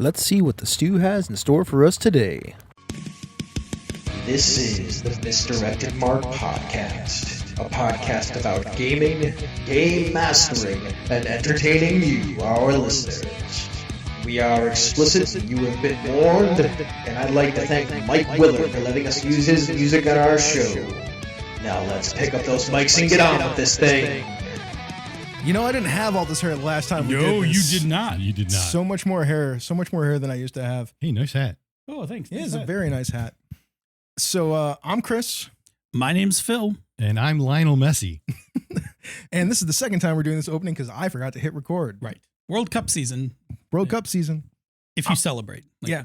Let's see what the stew has in store for us today. This is the Misdirected Mark Podcast, a podcast about gaming, game mastering, and entertaining you, our listeners. We are explicit, and you have been warned, and I'd like to thank Mike Willard for letting us use his music on our show. Now let's pick up those mics and get on with this thing. You know, I didn't have all this hair the last time we did No, this. you did not. You did not. So much more hair than I used to have. Hey, nice hat. Oh, thanks. Yeah, it's a very nice hat. So I'm Chris. My name's Phil. And I'm Lionel Messi. And this is the second time we're doing this opening because I forgot to hit record. Right. World Cup season. World Cup season. If you celebrate. Yeah.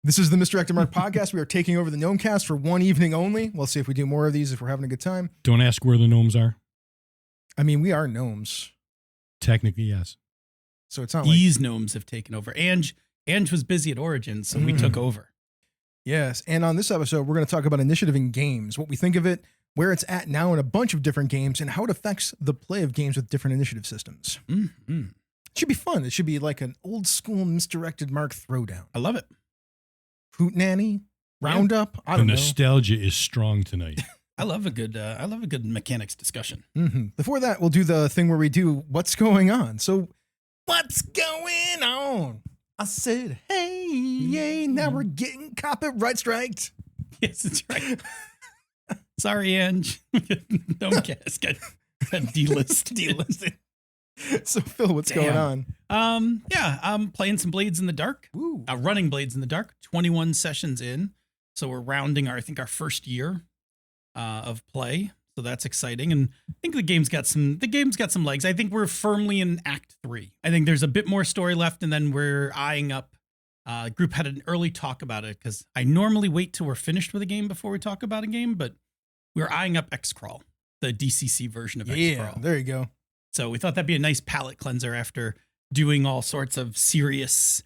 This is the Misdirected Mark Podcast. We are taking over the Gnomecast for one evening only. We'll see if we do more of these if we're having a good time. Don't ask where the gnomes are. I mean, we are gnomes. Technically, yes. So it's not like... These gnomes have taken over. Ange was busy at Origins, so we took over. Yes. And on this episode, we're going to talk about initiative in games, what we think of it, where it's at now in a bunch of different games, and how it affects the play of games with different initiative systems. Mm-hmm. It should be fun. It should be like an old school Misdirected Mark throwdown. I love it. Hootenanny, Roundup. I don't know. The nostalgia is strong tonight. I love a good mechanics discussion. Mm-hmm. Before that, we'll do the thing where we do what's going on. So, what's going on? I said, hey, yay, now we're getting copyright striked. Yes, that's right. Sorry, Ange. Gnomecast got delisted. So, Phil, what's going on? I'm playing some Blades in the Dark. Ooh. Running Blades in the Dark. 21 sessions in, so we're rounding our first year of play. So that's exciting, and I think the game's got some legs. I think we're firmly in Act 3. I think there's a bit more story left, and then we're eyeing up. Group had an early talk about it because I normally wait till we're finished with a game before we talk about a game, but we're eyeing up X-Crawl, the DCC version of X-Crawl. Yeah, there you go. So we thought that'd be a nice palate cleanser after doing all sorts of serious,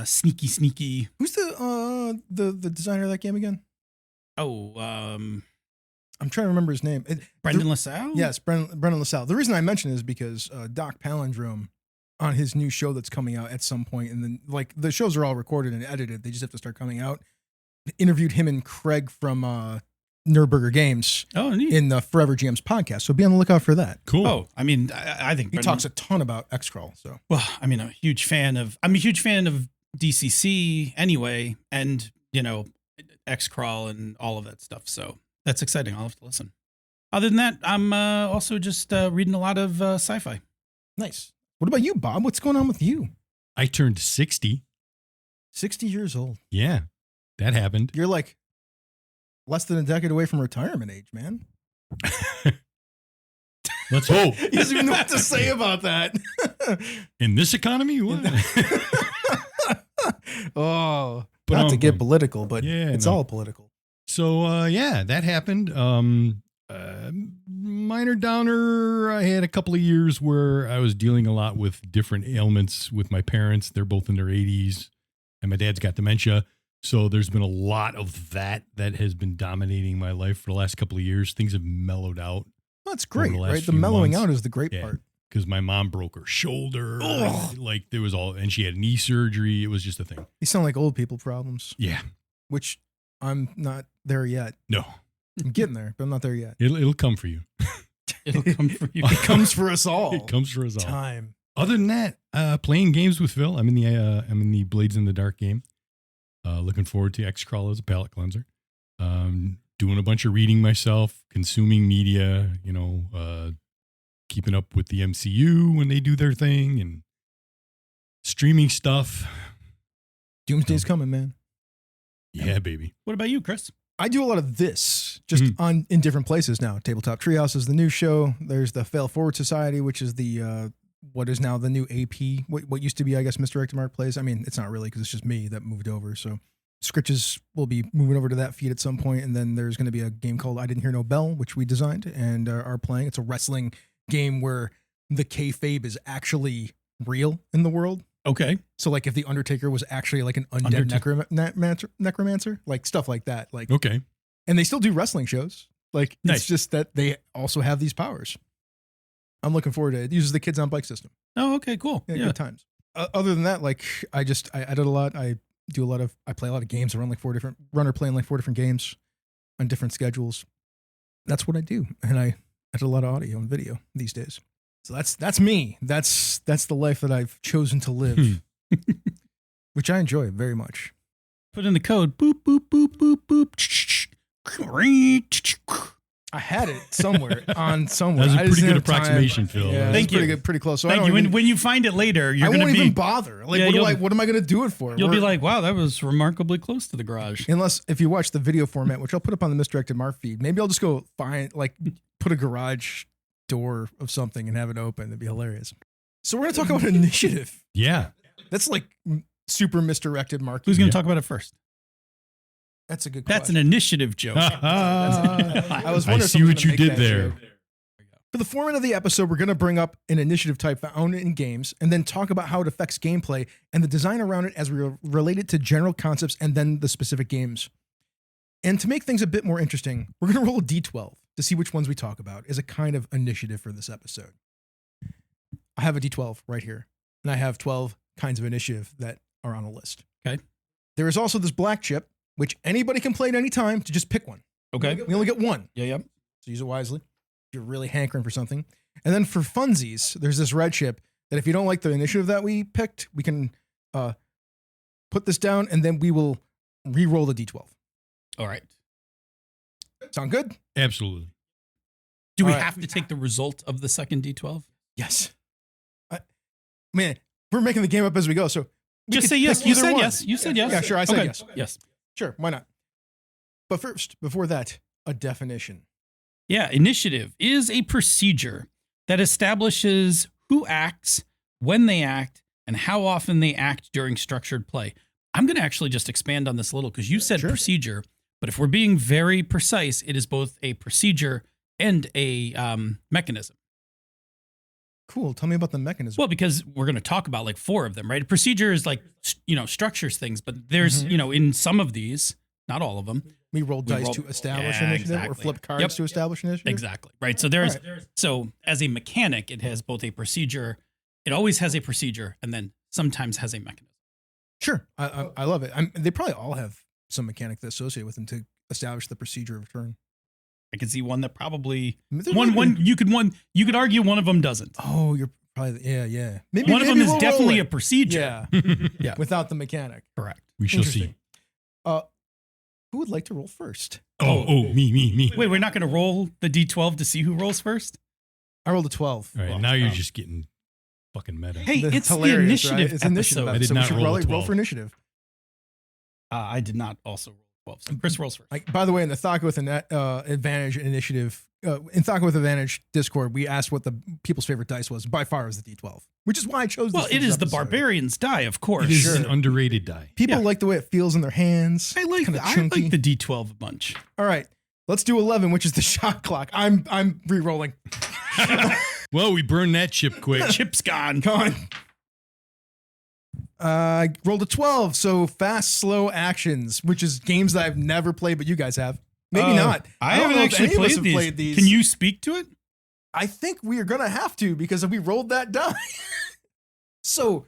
sneaky. Who's the designer of that game again? I'm trying to remember his name. Brendan LaSalle? Yes, Brendan LaSalle. The reason I mention it is because Doc Palindrome on his new show that's coming out at some point, and then like the shows are all recorded and edited, they just have to start coming out. Interviewed him and Craig from Nerdburger Games in the Forever GMs podcast. So be on the lookout for that. Cool. Oh, I mean, I think he talks a ton about X-Crawl. So I'm a huge fan of DCC anyway, and X-Crawl and all of that stuff. So that's exciting. I'll have to listen. Other than that, I'm also just reading a lot of sci-fi. Nice. What about you, Bob? What's going on with you? I turned 60. 60 years old. Yeah, that happened. You're like less than a decade away from retirement age, man. Let's hope. He doesn't even know what to say about that. In this economy? What? Oh, not to get political, but it's all political. So, that happened. Minor downer. I had a couple of years where I was dealing a lot with different ailments with my parents. They're both in their 80s, and my dad's got dementia. So there's been a lot of that has been dominating my life for the last couple of years. Things have mellowed out. That's great, right? The mellowing out is the great part. Because my mom broke her shoulder. Like there was and she had knee surgery. It was just a thing. These sound like old people problems. Yeah. Which I'm not there yet. No. I'm getting there, but I'm not there yet. It'll come for you. It'll come for you. It comes for us all. It comes for us all. Time. Other than that, playing games with Phil. I'm in the Blades in the Dark game. Looking forward to X-Crawl as a palate cleanser. Doing a bunch of reading myself, consuming media, keeping up with the MCU when they do their thing, and streaming stuff. Doomsday's coming, man. Yeah, baby. What about you, Chris? I do a lot of this just in different places now. Tabletop Treehouse is the new show. There's the Fail Forward Society, which is the what is now the new AP. What used to be, I guess, Misdirected Mark Plays. I mean, it's not really because it's just me that moved over. So Scritches will be moving over to that feed at some point, and then there's going to be a game called I Didn't Hear No Bell, which we designed and are playing. It's a wrestling game where the kayfabe is actually real in the world. Okay. So like if the Undertaker was actually like an undead necromancer, like stuff like that. Like okay. And they still do wrestling shows. Like It's just that they also have these powers. I'm looking forward to it. It uses the Kids on Bike system. Oh, okay, cool. Yeah, good times. other than that, like I edit a lot. I play a lot of games. I run playing like 4 different games on different schedules. That's what I do. And I edit a lot of audio and video these days. So that's me. That's the life that I've chosen to live, which I enjoy very much. Put in the code. Boop, boop, boop, boop, boop. I had it somewhere. That was a pretty good approximation, Phil. Yeah, Thank you. Pretty close. So Thank you. When you find it later, you're going to be. I won't even bother. Like, what am I going to do it for? You'll be like, wow, that was remarkably close to the garage. Unless if you watch the video format, which I'll put up on the Misdirected Mark feed, maybe I'll just go put a garage door of something and have it open. That'd be hilarious. So we're going to talk about initiative. Yeah. That's like super Misdirected Mark. Who's going to talk about it first? That's a good That's question. an initiative joke. I was wondering I see what you did there. For the format of the episode, we're going to bring up an initiative type found in games and then talk about how it affects gameplay and the design around it as we relate it to general concepts and then the specific games. And to make things a bit more interesting, we're going to roll a D12 to see which ones we talk about as a kind of initiative for this episode. I have a D12 right here, and I have 12 kinds of initiative that are on a list. Okay. There is also this black chip, which anybody can play at any time to just pick one. Okay. We only get one. Yeah. So use it wisely if you're really hankering for something. And then for funsies, there's this red chip that if you don't like the initiative that we picked, we can put this down and then we will re-roll the D12. All right. Sound good? Absolutely. Do we All right. have to take the result of the second D12? Yes. Man, we're making the game up as we go. So we Just could say yes. pick You either said one. yes. You said yes. Yeah, sure. I said Okay. yes. Yes. Sure. Why not? But first, before that, a definition. Yeah. Initiative is a procedure that establishes who acts, when they act, and how often they act during structured play. I'm going to actually just expand on this a little because you said Sure. procedure, but if we're being very precise, it is both a procedure and a mechanism. Cool. Tell me about the mechanism. Well, because we're going to talk about like 4 of them, right? A procedure is like, structures things, but there's, in some of these, not all of them. we roll dice to establish initiative or exactly. flip cards to establish initiative? Exactly. Right. So so as a mechanic, it has both a procedure. It always has a procedure and then sometimes has a mechanism. Sure. I love it. They probably all have some mechanic that's associated with them to establish the procedure of turn. I could see one that probably There one might be- you could argue one of them doesn't. Oh, you're probably yeah. Maybe One of them is we'll roll definitely it. a procedure. Yeah. Yeah. Without the mechanic. Correct. We shall see. Interesting. Who would like to roll first? Me. Wait, we're not going to roll the D12 to see who rolls first? I rolled a 12. All right, now you're just getting fucking meta. Hey, That's it's the hilarious, initiative right? It's initiative. episode. I did so not we should roll a roll 12. for initiative. I did not also roll 12. So Chris rolls first. By the way, in the Thaka with Advantage initiative, in Thaka with Advantage Discord, we asked what the people's favorite dice was. By far, it was the D12, which is why I chose. Well, this for it this is the episode. barbarian's die, of course. It is Sure. an underrated die. People Yeah. like the way it feels in their hands. I like Kinda I chunky. like the D12 a bunch. All right, let's do 11, which is the shot clock. I'm re-rolling. Well, we burned that chip quick. Chip's gone. Come on. I rolled a 12, so fast, slow actions, which is games that I've never played, but you guys have. Maybe not. I don't haven't know if actually any of us played have these. played these. Can you speak to it? I think we are going to have to because we rolled that die. So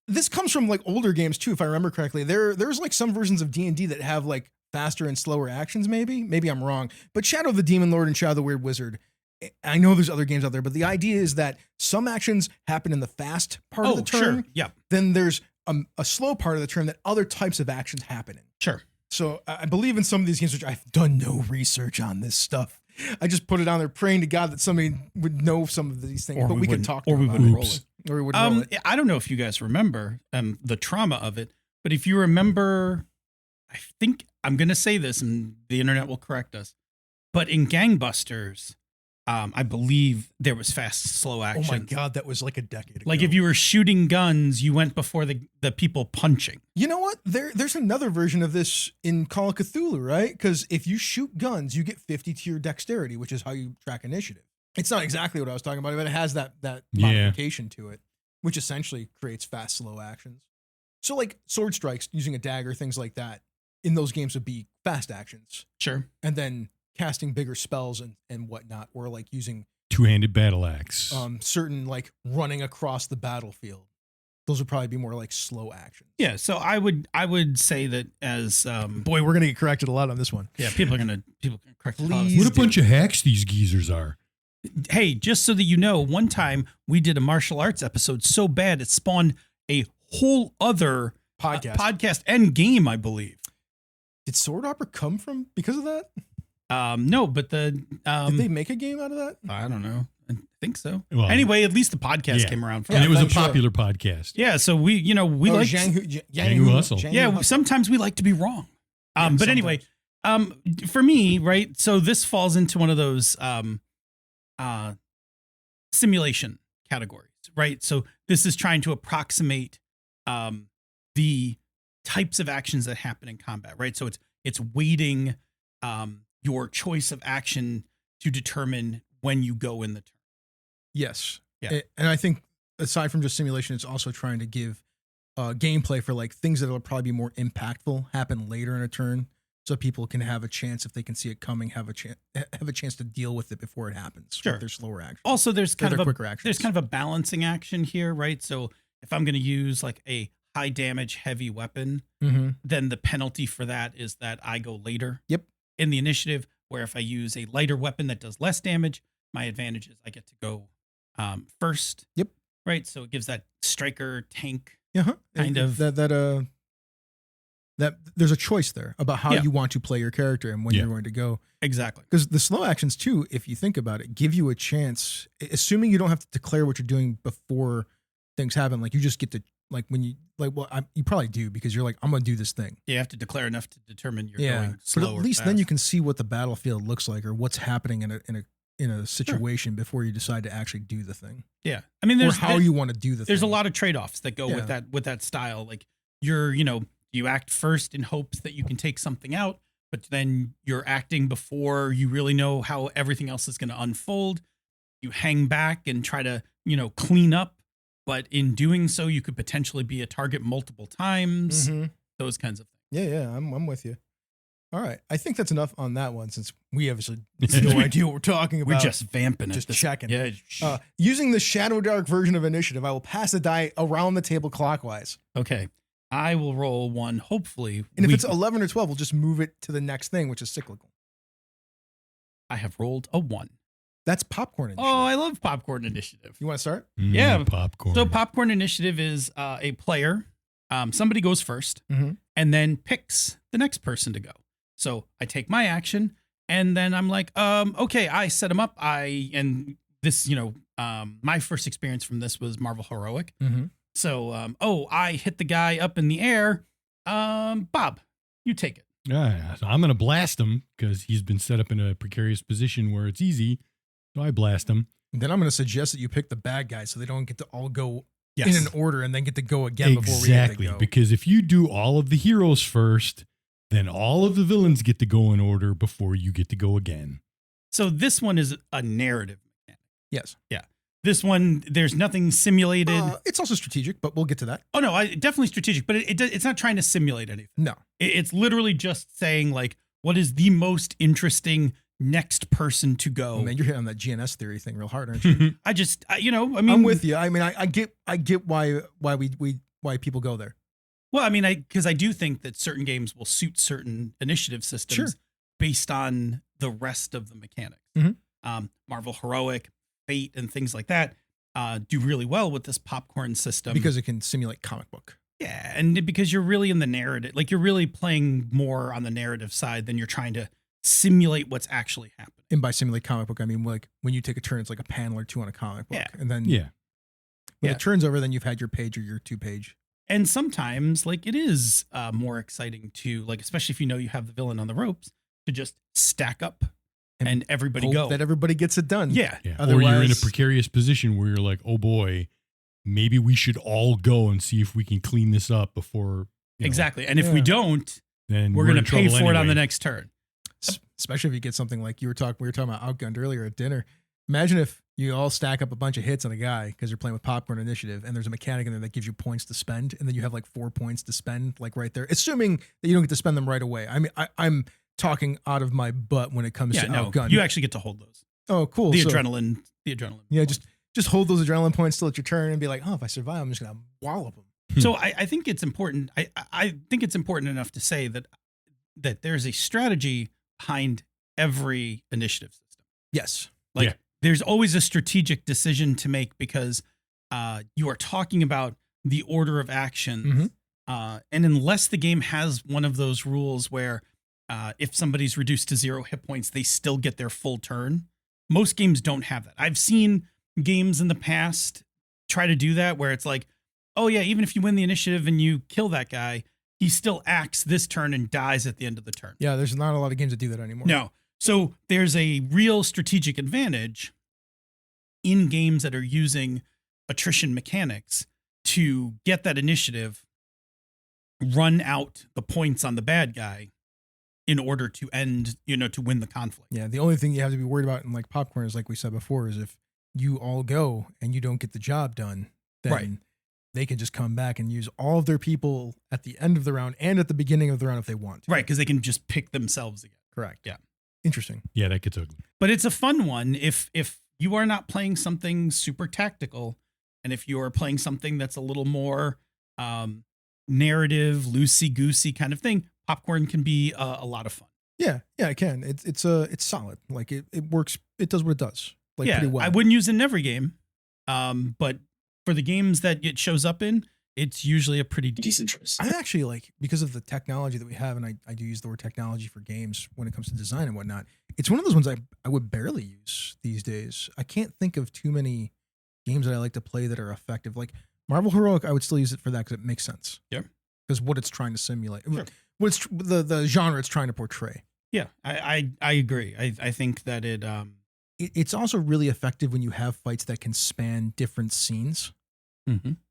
this comes from like older games too, if I remember correctly. There's like some versions of D&D that have like faster and slower actions maybe. Maybe I'm wrong. But Shadow of the Demon Lord and Shadow of the Weird Wizard, I know there's other games out there, but the idea is that some actions happen in the fast part of the turn. Sure. Yeah. Then there's a slow part of the turn that other types of actions happen in. Sure. So I believe in some of these games, which I've done no research on this stuff. I just put it on there praying to God that somebody would know some of these things, Or but we we could wouldn't- talk or we about wouldn't it. roll it. Or we wouldn't roll it. I don't know if you guys remember the trauma of it, but if you remember, I think I'm going to say this and the internet will correct us, but in Gangbusters, I believe there was fast, slow Oh action. my God, that was like a decade ago. Like if you were shooting guns, you went before the people punching. You know what? There's another version of this in Call of Cthulhu, right? Because if you shoot guns, you get 50 to your dexterity, which is how you track initiative. It's not exactly what I was talking about, but it has that modification to it, which essentially creates fast, slow actions. So like sword strikes using a dagger, things like that, in those games would be fast actions. Sure. And then casting bigger spells and whatnot, or like using Two-handed battle axe. certain like running across the battlefield. Those would probably be more like slow actions. Yeah, so I would say that as Boy, we're gonna get corrected a lot on this one. yeah, people can correct us. Please. What a bunch of hacks these geezers are. Hey, just so that you know, one time we did a martial arts episode so bad it spawned a whole other podcast and game, I believe. Did Sword Opera come from because of that? No, but the Did they make a game out of that? I don't know. I think so. Well, anyway, at least the podcast yeah. came around from And it was a eventually. popular podcast. Yeah, so we like Jianghu Hustle. yeah, sometimes we like to be wrong. But anyway, for me, right? So this falls into one of those simulation categories, right? So this is trying to approximate the types of actions that happen in combat, right? So it's weighting your choice of action to determine when you go in the turn. Yes. Yeah. And I think aside from just simulation, it's also trying to give gameplay for like things that will probably be more impactful happen later in a turn, so people can have a chance, if they can see it coming, have a chance to deal with it before it happens. Sure. With their slower action. Also, there's kind of quicker actions. there's kind of a balancing action here, right? So if I'm going to use like a high damage heavy weapon, Mm-hmm. then the penalty for that is that I go later. Yep. In the initiative, where if I use a lighter weapon that does less damage, my advantage is I get to go first. Yep. Right. So it gives that striker tank. Uh-huh. Kind of. That there's a choice there about how Yeah. you want to play your character and when Yeah. you're going to go. Exactly. Because the slow actions too, if you think about it, give you a chance, assuming you don't have to declare what you're doing before things happen. Like you just get to, like when you, like, well, you probably do, because you're like, I'm going to do this thing. You have to declare enough to determine you're Yeah. going But slow at or least fast. then you can see what the battlefield looks like or what's happening in a situation before you decide to actually do the thing. Yeah. I mean, Or there's how you want to do the thing. there's a lot of trade-offs that go Yeah. with that style. Like you act first in hopes that you can take something out, but then you're acting before you really know how everything else is going to unfold. You hang back and try to, clean up, but in doing so, you could potentially be a target multiple times. Mhm. Those kinds of things. Yeah, I'm with you. All right. I think that's enough on that one, since we obviously have no idea what we're talking about. We're just vamping Just it. checking. Yeah. Using the Shadow Dark version of initiative, I will pass the die around the table clockwise. Okay. I will roll one, hopefully. And if it's 11 or 12, we'll just move it to the next thing, which is cyclical. I have rolled a 1. That's popcorn initiative. Oh, I love Popcorn Initiative. You want to start? Yeah. Popcorn. So Popcorn Initiative is a player. Somebody goes first Mhm. and then picks the next person to go. So I take my action and then I'm like, okay, I set him up. My first experience from this was Marvel Heroic. Mm-hmm. So, I hit the guy up in the air. Bob, you take it. Yeah, so I'm going to blast him because he's been set up in a precarious position where it's easy. So I blast him. Then I'm going to suggest that you pick the bad guys so they don't get to all go Yes. in an order and then get to go again before we Exactly. get to go. Because if you do all of the heroes first, then all of the villains get to go in order before you get to go again. So this one is a narrative mechanic. Yes. This one, there's nothing simulated. It's also strategic, but we'll get to that. Oh no, definitely strategic, but it's not trying to simulate anything. No. It's literally just saying like, what is the most interesting next person to go? Oh, man, you're hitting on that GNS theory thing real hard, aren't you? I'm with you. I mean, I get why people go there. Well, I mean, because I do think that certain games will suit certain initiative systems Sure. based on the rest of the mechanics. Mhm. Marvel Heroic, Fate, and things like that do really well with this popcorn system. Because it can simulate comic book. Yeah, and because you're really in the narrative, like you're really playing more on the narrative side than you're trying to simulate what's actually happening. And by simulate comic book, I mean like when you take a turn, it's like a panel or two on a comic book. Yeah. And then Yeah. when Yeah. the turn's over, then you've had your page or your 2-page. And sometimes, like, it is more exciting to, like, especially if you know you have the villain on the ropes, to just stack up and everybody Hope go. that everybody gets it done. Yeah. Yeah. Or you're in a Otherwise- precarious position where you're like, oh boy, maybe we should all go and see if we can clean this up before. Exactly. And if Yeah. we don't, Then we're going in to pay trouble for it on anyway. the next turn. Especially if you get something like we were talking about Outgunned earlier at dinner. Imagine if you all stack up a bunch of hits on a guy because you're playing with Popcorn Initiative and there's a mechanic in there that gives you points to spend, and then you have like 4 points to spend like right there, assuming that you don't get to spend them right away. I mean, I'm talking out of my butt when it comes Yeah, to no, Outgunned. you actually get to hold those. Oh, cool. The So- adrenaline. Yeah, points. Just hold those adrenaline points till it's your turn and be like, oh, if I survive, I'm just gonna wallop them. So I think it's important. I think it's important enough to say that there's a strategy behind every initiative system. Yes. Like there's always a strategic decision to make because you are talking about the order of actions. And unless the game has one of those rules where if somebody's reduced to 0 hit points, they still get their full turn. Most games don't have that. I've seen games in the past try to do that where it's like, oh yeah, even if you win the initiative and you kill that guy, he still acts this turn and dies at the end of the turn. Yeah, there's not a lot of games that do that anymore. No. So there's a real strategic advantage in games that are using attrition mechanics to get that initiative, run out the points on the bad guy in order to end, to win the conflict. Yeah, the only thing you have to be worried about in like popcorn is, like we said before, is if you all go and you don't get the job done, then they can just come back and use all of their people at the end of the round and at the beginning of the round if they want to. Right, because they can just pick themselves again. Correct. Yeah. Interesting. Yeah, that gets ugly. But it's a fun one if you are not playing something super tactical, and if you are playing something that's a little more narrative, loosey-goosey kind of thing, popcorn can be a lot of fun. Yeah, it can. It's solid. Like it works. It does what it does. Like yeah, pretty well. I wouldn't use it in every game, but for the games that it shows up in, it's usually a pretty decent choice. I actually like, because of the technology that we have, and I do use the word technology for games when it comes to design and whatnot. It's one of those ones I would barely use these days. I can't think of too many games that I like to play that are effective. Like Marvel Heroic, I would still use it for that because it makes sense. Yeah. Because what it's trying to simulate, Sure. what's the genre it's trying to portray. Yeah, I agree. I think that It's also really effective when you have fights that can span different scenes,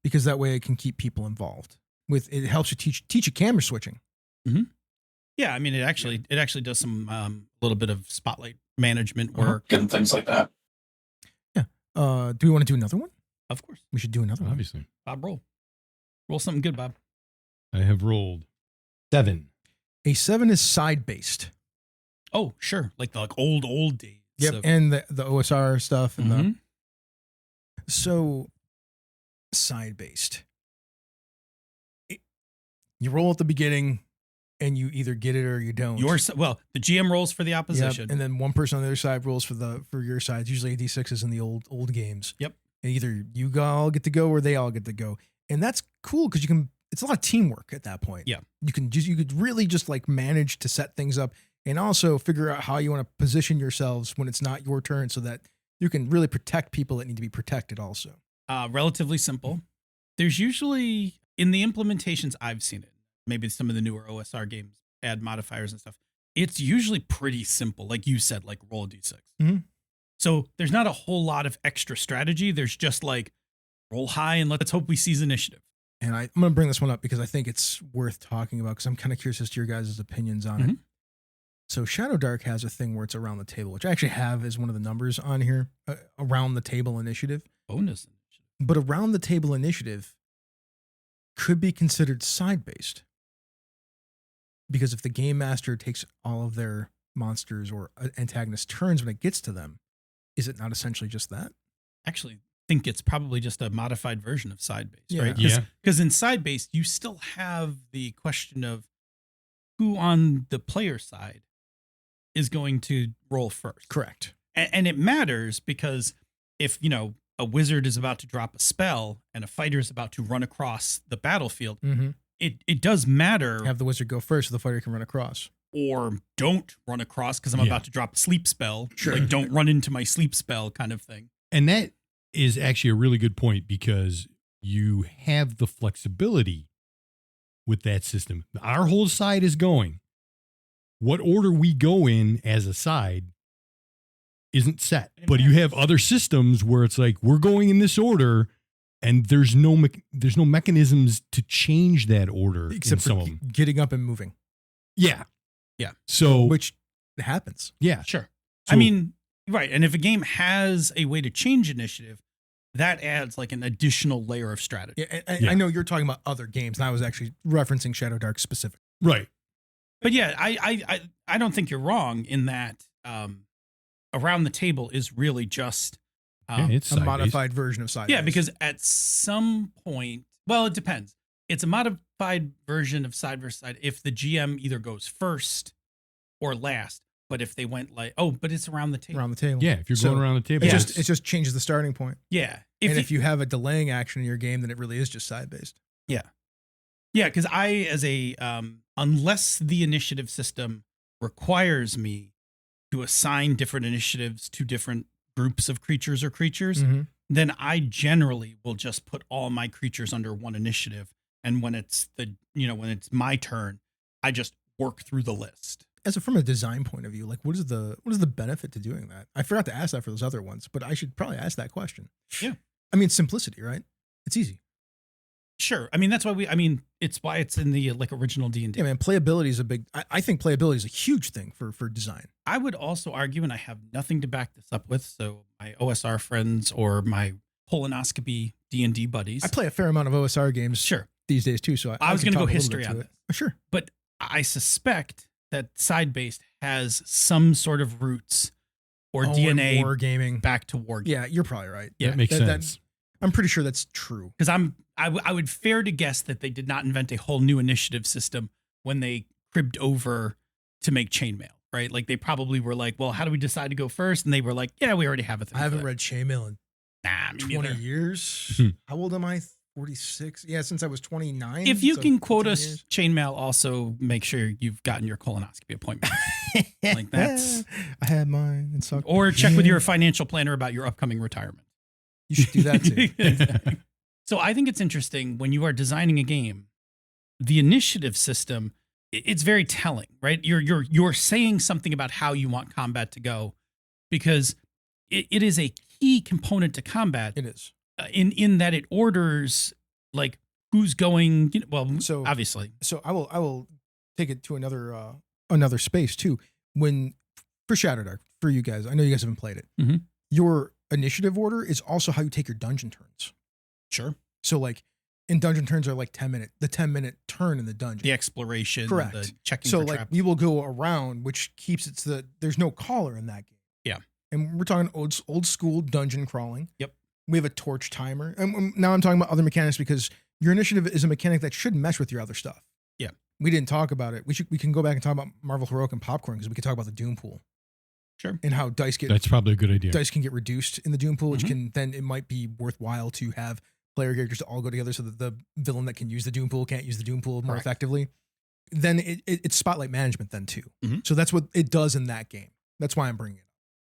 because that way it can keep people involved. It helps you teach you camera switching. Yeah, I mean, it actually does some little bit of spotlight management work and things like that. Yeah. Do we want to do another one? Of course. We should do another one. Obviously. Bob, roll something good, Bob. I have rolled 7. A 7 is side based. Oh, sure, like the old days. Yep, and the OSR stuff and so side based. You roll at the beginning, and you either get it or you don't. The GM rolls for the opposition, yep, and then one person on the other side rolls for your side. It's usually a D6s in the old games. Yep, and either you all get to go or they all get to go, and that's cool because you can. It's a lot of teamwork at that point. Yeah, you could really just like manage to set things up. And also figure out how you want to position yourselves when it's not your turn so that you can really protect people that need to be protected also. Relatively simple. There's usually, in the implementations I've seen it, maybe some of the newer OSR games add modifiers and stuff. It's usually pretty simple. Like you said, like roll a D6. So there's not a whole lot of extra strategy. There's just like roll high and let's hope we seize initiative. And I'm going to bring this one up because I think it's worth talking about because I'm kind of curious as to your guys' opinions on it. So Shadow Dark has a thing where it's around the table, which I actually have as one of the numbers on here, around the table initiative. Bonus initiative. But around the table initiative could be considered side-based. Because if the game master takes all of their monsters or antagonist turns when it gets to them, is it not essentially just that? Actually, I think it's probably just a modified version of side-based, right? Yeah. Because in side-based, you still have the question of who on the player side is going to roll first. Correct. And it matters because if, a wizard is about to drop a spell and a fighter is about to run across the battlefield, it does matter. Have the wizard go first so the fighter can run across. Or don't run across because I'm about to drop a sleep spell. Sure. Like, don't run into my sleep spell kind of thing. And that is actually a really good point because you have the flexibility with that system. Our whole side is going. What order we go in as a side isn't set. But you have other systems where it's like we're going in this order, and there's no mechanisms to change that order. Except for some of them. Getting up and moving. Yeah. So Which happens. yeah, Sure. So, I mean, right. And if a game has a way to change initiative, that adds like an additional layer of strategy. Yeah, I know you're talking about other games, and I was actually referencing Shadow Dark specific. right. But yeah, I don't think you're wrong in that around the table is really just It's A side-based. modified version of side. Yeah, because at some point, well, it depends. It's a modified version of side versus side if the GM either goes first or last. But if they went like, but it's around the table. around the table. Yeah, if you're So going around the table, It Yeah. just changes the starting point. Yeah. If you have a delaying action in your game, then it really is just side based. Yeah, because I, as a, unless the initiative system requires me to assign different initiatives to different groups of creatures or creatures, then I generally will just put all my creatures under one initiative. And when it's when it's my turn, I just work through the list. From a design point of view, like what is the benefit to doing that? I forgot to ask that for those other ones, but I should probably ask that question. Yeah. I mean, simplicity, right? It's easy. Sure. I mean, that's why it's why it's in the original D&D. Yeah, man. Playability is a big. I think playability is a huge thing for design. I would also argue, and I have nothing to back this up with, so my OSR friends or my colonoscopy D&D buddies. I play a fair amount of OSR games Sure. these days too, so I was can going to talk go a little history bit to on it. this. Sure. But I suspect that side-based has some sort of roots or DNA war gaming. back to war gaming. Yeah, you're probably right. Yeah, that makes sense. I'm pretty sure that's true. Because I would fair to guess that they did not invent a whole new initiative system when they cribbed over to make chainmail, right? Like they probably were like, well, how do we decide to go first? And they were like, yeah, we already have a thing. I haven't for that. read Chainmail in Nah, me 20 neither. years. How old am I? 46. Yeah, since I was 29. If you so can quote 15 us years. chainmail, also make sure you've gotten your colonoscopy appointment. Like that's, I had mine and sucked. or check with Yeah. your financial planner about your upcoming retirement. You should do that too. So I think it's interesting when you are designing a game, the initiative system, it's very telling, right? You're saying something about how you want combat to go because it is a key component to combat. It is. In that it orders like who's going, So- obviously. So I will take it to another space too. When for Shadowdark, for you guys, I know you guys haven't played it. Mhm. Your initiative order is also how you take your dungeon turns. Sure. So like in dungeon turns are like 10-minute, the 10-minute turn in the dungeon. The exploration, Correct. the checking So for like traps. we will go around, which keeps there's no caller in that game. Yeah. And we're talking old school dungeon crawling. Yep. We have a torch timer. And now I'm talking about other mechanics because your initiative is a mechanic that should mesh with your other stuff. Yeah. We didn't talk about it. We can go back and talk about Marvel Heroic and Popcorn because we could talk about the Doom Pool. Sure. And how dice That's probably a good idea. can get reduced in the Doom Pool, which Mhm. it might be worthwhile to have player characters to all go together so that the villain that can use the Doom Pool can't use the Doom Pool more Correct. effectively. Then it's spotlight management then too. Mhm. So that's what it does in that game. That's why I'm bringing it up.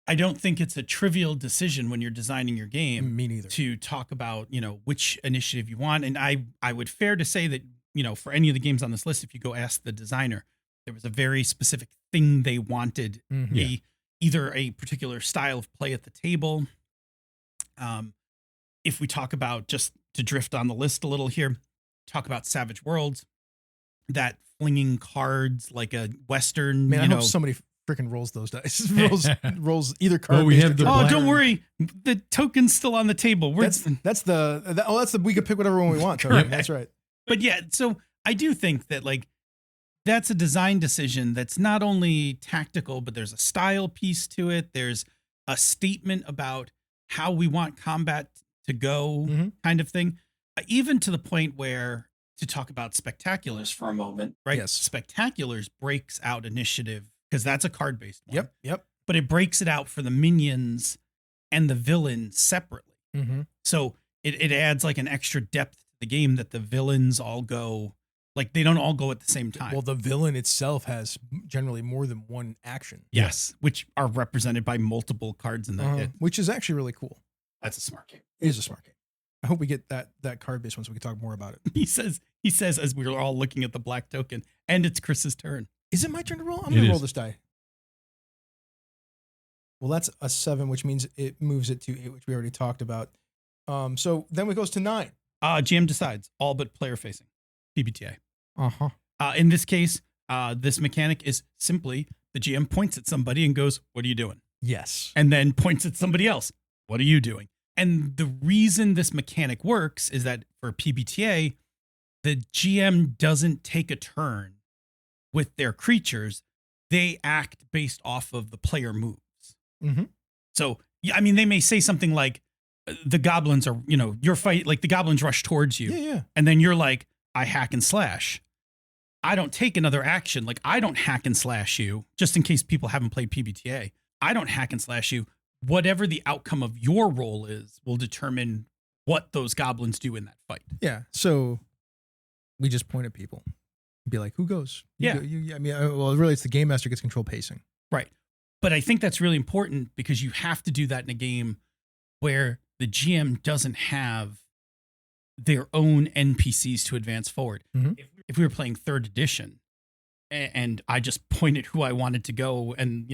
I don't think it's a trivial decision when you're designing your game Me neither. to talk about, which initiative you want. And I would fair to say that, for any of the games on this list, if you go ask the designer, there was a very specific thing they wanted, Mhm. either a particular style of play at the table. If we talk about, just to drift on the list a little here, talk about Savage Worlds, that flinging cards like a Western, Man, I hope somebody freaking rolls those dice. rolls either card. Well, we have the oh, black- don't worry. The token's still on the table. That's the we could pick whatever one we want. Tony. Correct. That's right. But yeah, so I do think that that's a design decision that's not only tactical, but there's a style piece to it. There's a statement about how we want combat to go, Mhm. kind of thing. Even to the point where, to talk about Spectaculars for a moment, right? Yes. Spectaculars breaks out initiative because that's a card based one. Yep. But it breaks it out for the minions and the villain separately. Mm-hmm. So it adds like an extra depth to the game that the villains all go, like they don't all go at the same time. Well, the villain itself has generally more than one action. yes, which are represented by multiple cards in the hit. Which is actually really cool. That's a smart game. It is a smart game. I hope we get that card based one so we can talk more about it. He says as we were all looking at the black token, and it's Chris's turn. Is it my turn to roll? I'm It going to is. roll this die. Well, that's a 7, which means it moves it to 8, which we already talked about. So then it goes to 9. GM decides, all but player facing, PBTA. Uh-huh. In this case, this mechanic is simply the GM points at somebody and goes, "What are you doing?" Yes. And then points at somebody else. "What are you doing?" And the reason this mechanic works is that for PBTA, the GM doesn't take a turn with their creatures. They act based off of the player moves. Mm-hmm. So I mean, they may say something like, the goblins are, your fight, like the goblins rush towards you. Yeah. And then you're like, I hack and slash. I don't take another action. Like, I don't hack and slash you, just in case people haven't played PBTA. I don't hack and slash you. Whatever the outcome of your roll is will determine what those goblins do in that fight. Yeah. So we just point at people. Be like, who goes? Yeah. Really, it's the game master gets control pacing. Right. But I think that's really important because you have to do that in a game where the GM doesn't have their own NPCs to advance forward. Mm-hmm. If we were playing 3rd edition and I just pointed who I wanted to go and,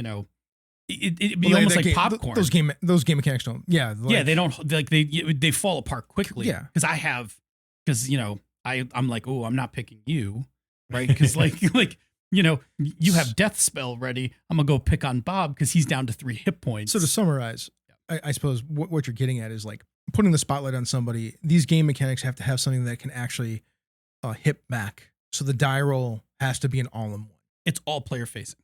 it'd be almost like popcorn. Those game mechanics don't. Yeah. They don't like they fall apart quickly. Yeah. Because I'm like, oh, I'm not picking you. Right. Because you have death spell ready. I'm going to go pick on Bob because he's down to 3 hit points. So to summarize, I suppose what you're getting at is like putting the spotlight on somebody. These game mechanics have to have something that can actually hit back. So the die roll has to be an all-in-one. It's all player facing.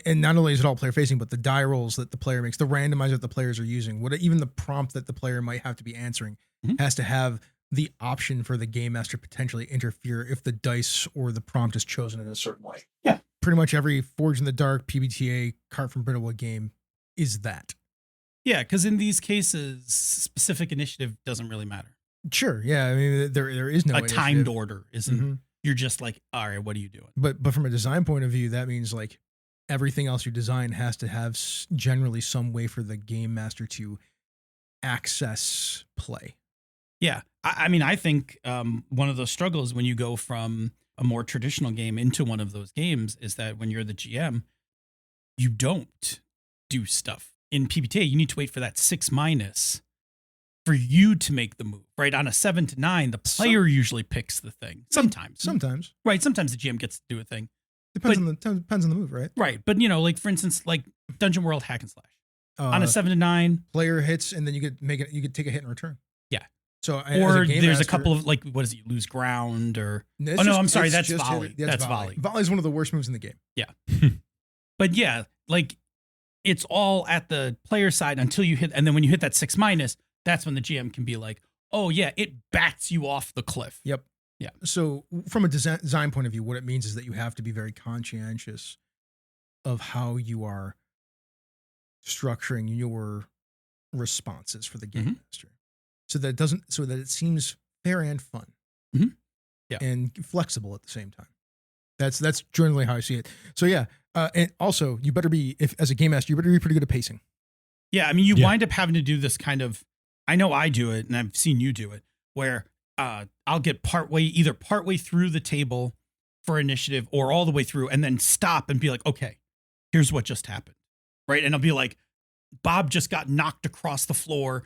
And not only is it all player facing, but the die rolls that the player makes, the randomizer that the players are using, even the prompt that the player might have to be answering has to have the option for the game master to potentially interfere if the dice or the prompt is chosen in a certain way. Yeah. Pretty much every Forge in the Dark, PBTA, Cart from Brindlewood game is that. Yeah, because in these cases, specific initiative doesn't really matter. Sure. Yeah. I mean, there is no a timed order isn't. Mm-hmm. You're just like, all right, what are you doing? But from a design point of view, that means like everything else you design has to have generally some way for the game master to access play. Yeah. I mean, I think one of those struggles when you go from a more traditional game into one of those games is that when you're the GM, you don't do stuff. In PBTA, you need to wait for that 6- for you to make the move, right? On a 7 to 9, the player usually picks the thing. Sometimes. Right. Sometimes the GM gets to do a thing. Depends on the move, right? Right. But, for instance, like Dungeon World Hack and Slash. On a 7 to 9. Player hits, and then you could take a hit in return. Yeah. So or there's a couple of like, what is it? You lose ground or I'm sorry, that's volley. That's volley. Volley is one of the worst moves in the game. Yeah. But yeah, like it's all at the player side until you hit, and then when you hit that 6-, that's when the GM can be like, oh yeah, it bats you off the cliff. Yep. Yeah. So from a design point of view, what it means is that you have to be very conscientious of how you are structuring your responses for the game master. So that it seems fair and fun. Mm-hmm. Yeah. And flexible at the same time. That's generally how I see it. So yeah. And also you better be, as a game master, you better be pretty good at pacing. Yeah. I mean, you wind up having to do this kind of, I know I do it and I've seen you do it, where I'll get either partway through the table for initiative or all the way through and then stop and be like, okay, here's what just happened. Right. And I'll be like, Bob just got knocked across the floor.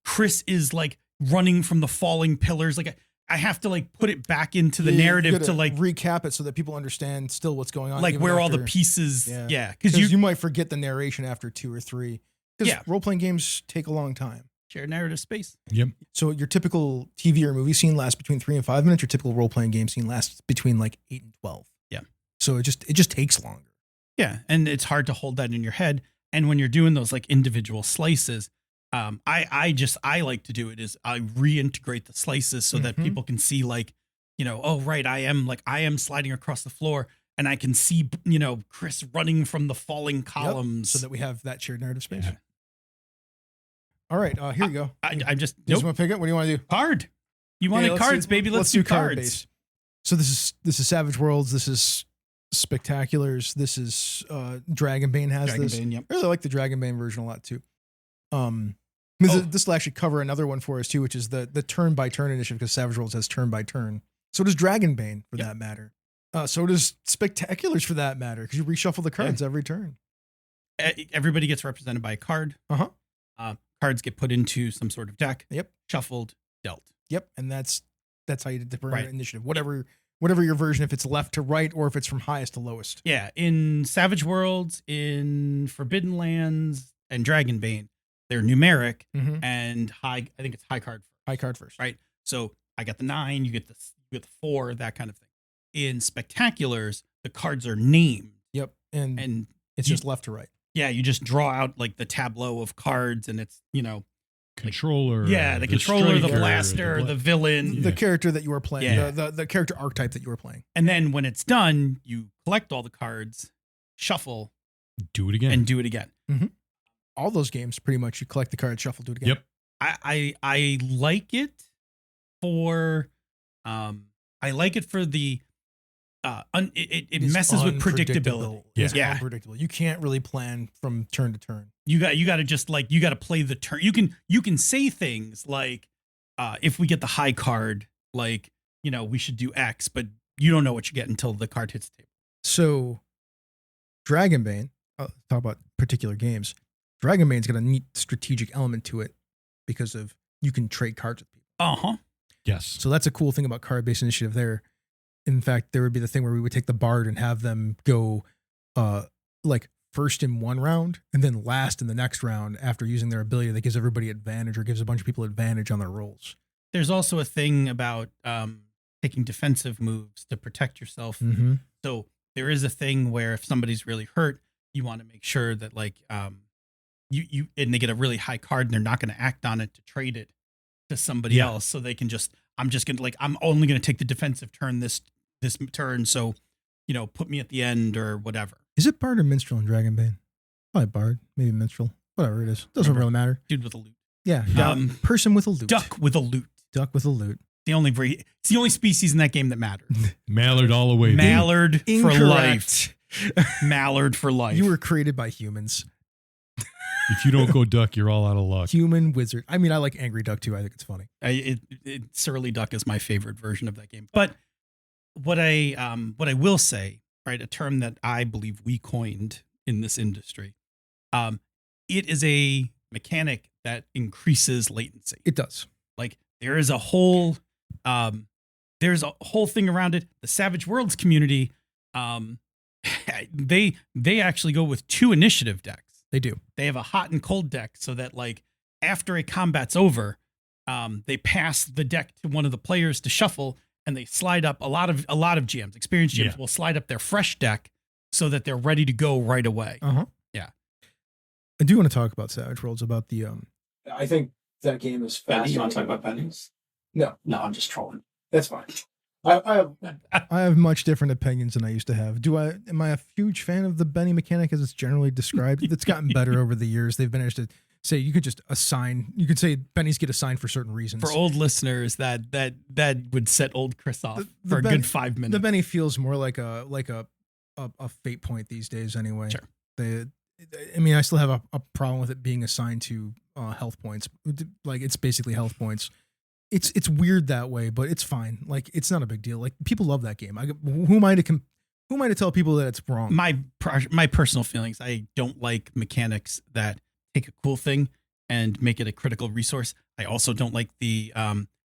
Chris is like running from the falling pillars. Like I have to like put it back into the narrative to like recap it so that people understand still what's going on. Like where all the pieces. Yeah. Cause you might forget the narration after 2 or 3. Because role-playing games take a long time. Shared narrative space. Yep. So your typical TV or movie scene lasts between 3 and 5 minutes. Your typical role-playing game scene lasts between like 8 and 12. Yeah. So it just takes longer. Yeah. And it's hard to hold that in your head. And when you're doing those like individual slices, I like to do it is I reintegrate the slices so that people can see like, oh, right. I am sliding across the floor and I can see, Chris running from the falling columns. So that we have that shared narrative space. Yeah. All right. Here you go. I just want to pick it. What do you want to do? Card. You wanted cards, baby. Let's do cards. Base. So this is Savage Worlds. This is Spectaculars. This is Dragonbane has this. Yep. I really like the Dragonbane version a lot too. This will actually cover another one for us too, which is the turn by turn initiative, because Savage Worlds has turn by turn. So does Dragonbane for that matter. So does Spectaculars for that matter, because you reshuffle the cards every turn. Everybody gets represented by a card. Cards get put into some sort of deck. Yep. Shuffled, dealt. Yep. And that's how you determine initiative. Whatever your version, if it's left to right or if it's from highest to lowest. Yeah. In Savage Worlds, in Forbidden Lands, and Dragonbane, they're numeric and high. I think it's high card first. High card first. Right. So I got the 9, you get the 4, that kind of thing. In Spectaculars, the cards are named. Yep. And it's just left to right. Yeah, you just draw out like the tableau of cards, and it's Controller. the controller, the striker, blaster, the villain, The character that you were playing, Yeah. the character archetype that you were playing. and then when it's done, you collect all the cards, shuffle, Do it again. and do it again. All those games, pretty much, you collect the cards, shuffle, do it again. Yep. I like it for the it It's messes with unpredictable. predictability. It's Yeah. unpredictable. You can't really plan from turn to turn. You got to just you got to play the turn. You can say things like if we get the high card, like we should do X, but you don't know what you get until the card hits the table. So, Dragonbane, talk about particular games. Dragonbane's got a neat strategic element to it because of you can trade cards with people. Yes. So that's a cool thing about card-based initiative there. In fact, there would be the thing where we would take the Bard and have them go like first in one round and then last in the next round after using their ability that gives everybody advantage or gives a bunch of people advantage on their rolls. There's also a thing about taking defensive moves to protect yourself. Mm-hmm. So there is a thing where if somebody's really hurt, you want to make sure that you and they get a really high card and they're not going to act on it to trade it to somebody else. So they can I'm only going to take the defensive turn this turn. So, put me at the end or whatever. Is it Bard or Minstrel in Dragonbane? Probably Bard, maybe Minstrel, whatever it is. Doesn't really matter. Dude with a lute. Yeah. Person with a lute. Duck with a lute. Duck with a lute. It's the only species in that game that matters. Mallard all the way. Mallard for Incorrect. life. Mallard for life. You were created by humans. If you don't go duck, you're all out of luck. Human wizard. I mean, I like Angry Duck too. I think it's funny. Surly Duck is my favorite version of that game. But what I will say, right, a term that I believe we coined in this industry, it is a mechanic that increases latency. It does. Like there is a whole thing around it. The Savage Worlds community, they actually go with 2 initiative decks. They do. They have a hot and cold deck so that after a combat's over, they pass the deck to one of the players to shuffle, and they slide up a lot of GMs, experienced GMs will slide up their fresh deck so that they're ready to go right away. Yeah. I do want to talk about Savage Worlds, about the I think that game is Benny, fast. you want to talk about Benny's? No, I'm just trolling. that's fine. I I have much different opinions than I used to have. Am I a huge fan of the Benny mechanic as it's generally described? It's gotten better over the years. They've managed to say you could say Bennies get assigned for certain reasons. For old listeners, that would set old Chris off for a good 5 minutes. The Benny feels more like a fate point these days anyway. Sure. I still have a problem with it being assigned to health points. Like it's basically health points. It's weird that way, but it's fine. Like it's not a big deal. Like people love that game. Who am I to tell people that it's wrong? My personal feelings, I don't like mechanics that take a cool thing and make it a critical resource. I also don't like the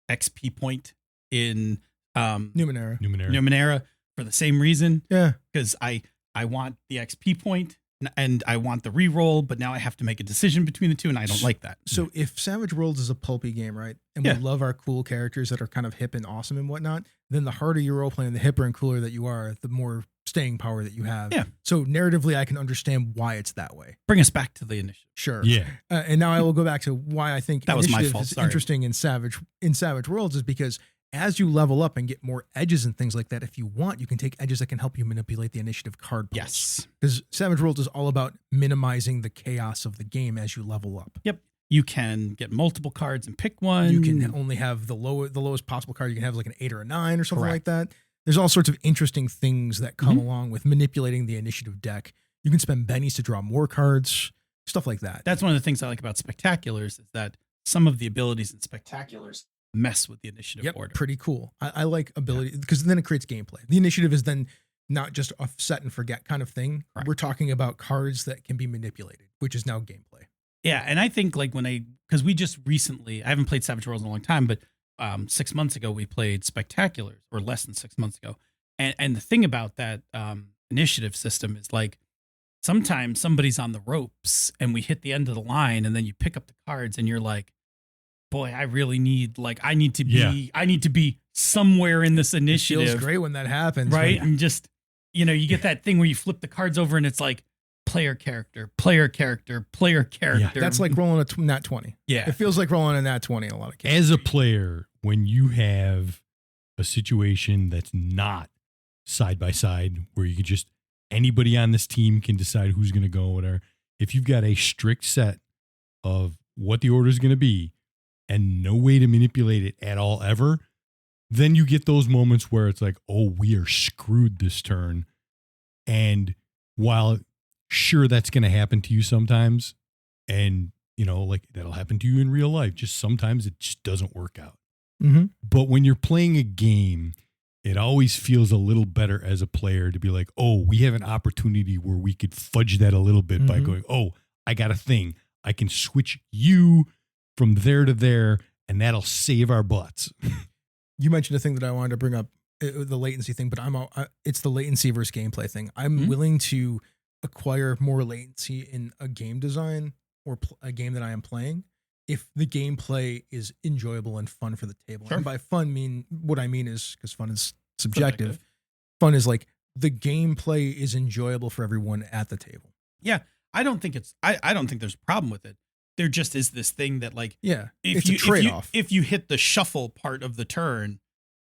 XP point in Numenera for the same reason. Yeah, because I want the XP point and I want the reroll, but now I have to make a decision between the two, and I don't like that. So if Savage Worlds is a pulpy game, right, and we love our cool characters that are kind of hip and awesome and whatnot, then the harder you're role playing, the hipper and cooler that you are, the more staying power that you have. Yeah. So narratively, I can understand why it's that way. Bring us back to the initiative. Sure. Yeah. And now I will go back to why I think that was my initiative fault. is Sorry. interesting in Savage Worlds is because as you level up and get more edges and things like that, if you want, you can take edges that can help you manipulate the initiative card pools. Yes. Because Savage Worlds is all about minimizing the chaos of the game as you level up. Yep. You can get multiple cards and pick one. You can only have the lowest possible card. You can have like an 8 or a 9 or something Correct. like that. There's all sorts of interesting things that come along with manipulating the initiative deck. You can spend bennies to draw more cards, stuff like that. That's one of the things I like about Spectaculars is that some of the abilities in Spectaculars mess with the initiative order. Pretty cool. I like ability because then it creates gameplay. The initiative is then not just a set and forget kind of thing. Correct. We're talking about cards that can be manipulated, which is now gameplay. Yeah, and I think because we just recently, I haven't played Savage Worlds in a long time, but 6 months ago we played Spectaculars, or less than 6 months ago. And the thing about that initiative system is like sometimes somebody's on the ropes and we hit the end of the line and then you pick up the cards and you're like, boy, I really need, I need to be somewhere in this initiative. It feels great when that happens. Right? And just, you get that thing where you flip the cards over and it's like, player character, player character, player character. That's like rolling a nat 20. Yeah. It feels like rolling a nat 20 in a lot of cases. As a player, when you have a situation that's not side by side, where you could just, anybody on this team can decide who's going to go, whatever. If you've got a strict set of what the order is going to be and no way to manipulate it at all ever, then you get those moments where it's like, oh, we are screwed this turn. And while sure that's going to happen to you sometimes, and like that'll happen to you in real life, just sometimes it just doesn't work out. Mm-hmm. But when you're playing a game, it always feels a little better as a player to be like, oh, we have an opportunity where we could fudge that a little bit by going, oh, I got a thing. I can switch you from there to there, and that'll save our butts. You mentioned a thing that I wanted to bring up, the latency thing, but it's the latency versus gameplay thing. I'm willing to acquire more latency in a game design or a game that I am playing if the gameplay is enjoyable and fun for the table. Sure. And by fun, what I mean is, because fun is subjective. Fun is like the gameplay is enjoyable for everyone at the table. Yeah. I don't think I don't think there's a problem with it. There just is this thing that like, It's a trade-off. If you hit the shuffle part of the turn,